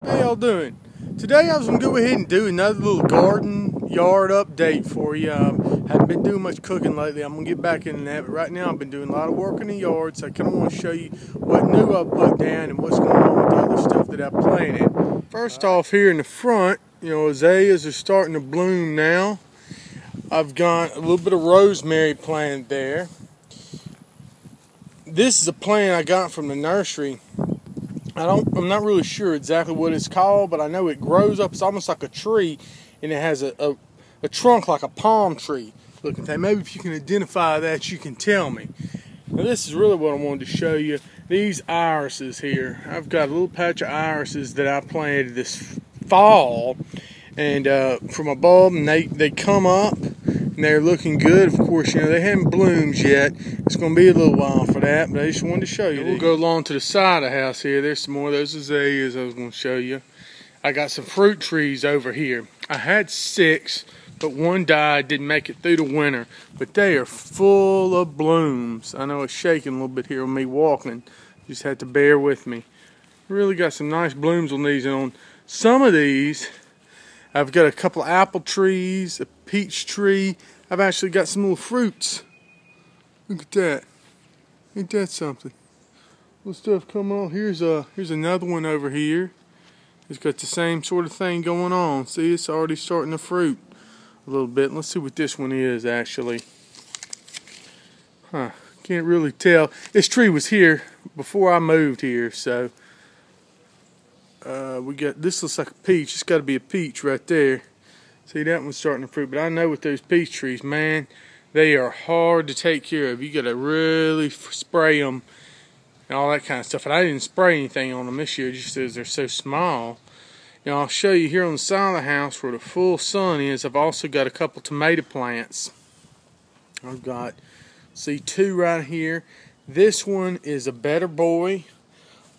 How y'all doing? Today I was going to go ahead and do another little garden yard update for you. Haven't been doing much cooking lately. I'm going to get back into that, but right now I've been doing a lot of work in the yard, so I kind of want to show you what new I've put down and what's going on with the other stuff that I planted. First off, here in the front, azaleas are starting to bloom now. I've got a little bit of rosemary planted there. This is a plant I got from the nursery. I'm not really sure exactly what it's called, but I know it grows up. It's almost like a tree, and it has a trunk like a palm tree looking thing. Maybe if you can identify that, you can tell me. Now, this is really what I wanted to show you. These irises here. I've got a little patch of irises that I planted this fall, and from a bulb, and they come up, and they're looking good. Of course, they haven't bloomed yet. It's going to be a little while for that, but I just wanted to show you. We'll go along to the side of the house here. There's some more of those azaleas I was going to show you. I got some fruit trees over here. I had 6, but one died, didn't make it through the winter. But they are full of blooms. I know it's shaking a little bit here with me walking. Just had to bear with me. Really got some nice blooms on these. And on some of these, I've got a couple of apple trees, a peach tree. I've actually got some little fruits. Look at that. Ain't that something? Little stuff coming on. Here's another one over here. It's got the same sort of thing going on. See, it's already starting to fruit a little bit. Let's see what this one is actually. Can't really tell. This tree was here before I moved here, so we got, this looks like a peach. It's got to be a peach right there. See, that one's starting to fruit, but I know with those peach trees, man, they are hard to take care of. You got to really spray them and all that kind of stuff. And I didn't spray anything on them this year just because they're so small. I'll show you here on the side of the house where the full sun is. I've also got a couple tomato plants. I've got, see, 2 right here. This one is a Better Boy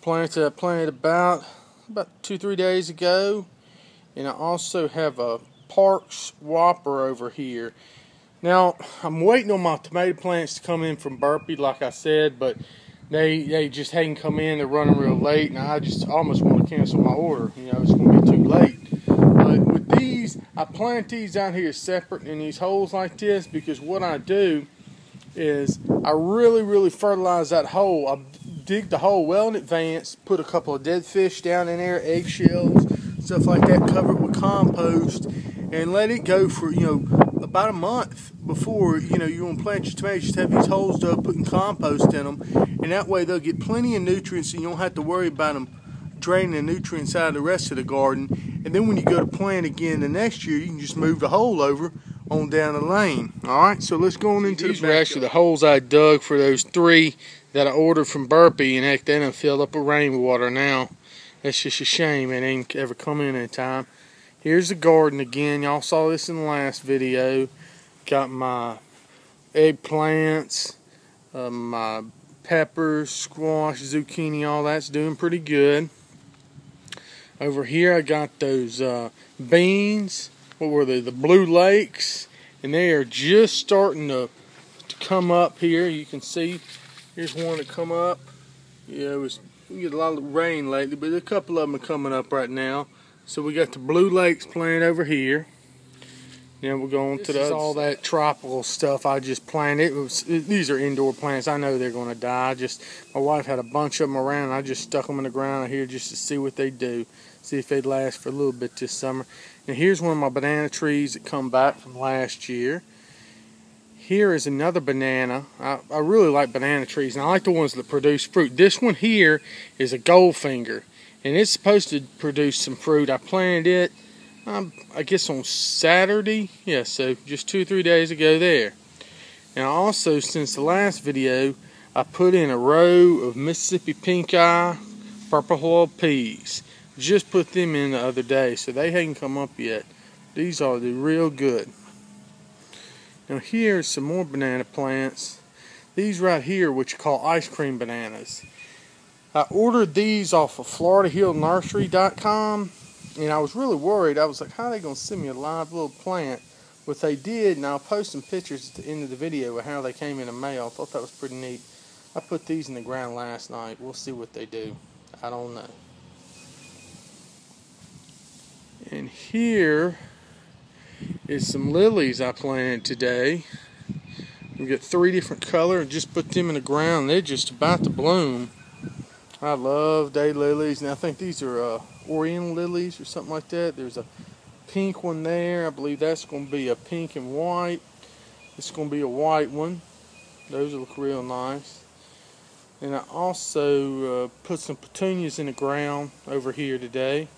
plant that I planted about 2-3 days ago. And I also have a Parks Whopper over here. Now, I'm waiting on my tomato plants to come in from Burpee, like I said, but they just hadn't come in. They're running real late, and I just almost want to cancel my order. It's going to be too late. But with these, I plant these out here separate in these holes like this, because what I do is I really fertilize that hole. I dig the hole well in advance, put a couple of dead fish down in there, eggshells, stuff like that, cover it with compost, and let it go for, about a month before, you want to plant your tomatoes. Just have these holes dug, putting compost in them, and that way they'll get plenty of nutrients, and you don't have to worry about them draining the nutrients out of the rest of the garden. And then when you go to plant again the next year, you can just move the hole over on down the lane. Alright, so let's go on into these. These were actually the holes I dug for those 3 that I ordered from Burpee, and heck, they done filled up with rainwater now. That's just a shame it ain't ever come in time. Here's the garden again. Y'all saw this in the last video. Got my eggplants, my peppers, squash, zucchini, all that's doing pretty good. Over here I got those beans. What were they? The Blue Lakes. And they are just starting to come up here. You can see here's one to come up. We get a lot of rain lately, but a couple of them are coming up right now. So we got the Blue Lakes plant over here. Then we're going to all that tropical stuff I just planted. These are indoor plants. I know they're going to die. My wife had a bunch of them around, and I just stuck them in the ground out here just to see what they do. See if they'd last for a little bit this summer. And here's one of my banana trees that come back from last year. Here is another banana. I really like banana trees, and I like the ones that produce fruit. This one here is a Goldfinger, and it's supposed to produce some fruit. I planted it, I guess on Saturday. Yeah, so just 2-3 days ago there. Now also, since the last video, I put in a row of Mississippi Pink Eye Purple Hull peas. Just put them in the other day, so they hadn't come up yet. These are real good. Now here's some more banana plants. These right here, which you call ice cream bananas. I ordered these off of FloridaHillNursery.com, and I was really worried. I was like, how are they going to send me a live little plant? But they did, and I'll post some pictures at the end of the video of how they came in the mail. I thought that was pretty neat. I put these in the ground last night. We'll see what they do. I don't know. And here is some lilies I planted today. We got 3 different colors. Just put them in the ground. They're just about to bloom. I love daylilies, and I think these are Oriental lilies or something like that. There's a pink one there. I believe that's going to be a pink and white. It's going to be a white one. Those look real nice. And I also put some petunias in the ground over here today.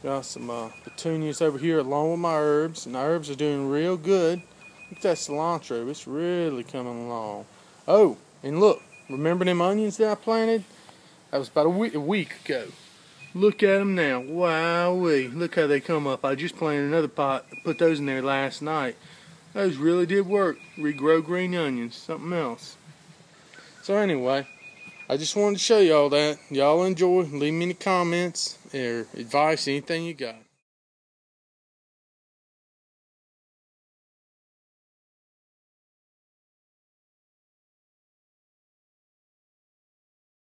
Got some petunias over here along with my herbs, and the herbs are doing real good. Look at that cilantro. It's really coming along. Oh, and look. Remember them onions that I planted? That was about a week ago. Look at them now. Wowee. Look how they come up. I just planted another pot. Put those in there last night. Those really did work. Regrow green onions. Something else. So anyway, I just wanted to show y'all that. Y'all enjoy. Leave me any comments or advice, anything you got.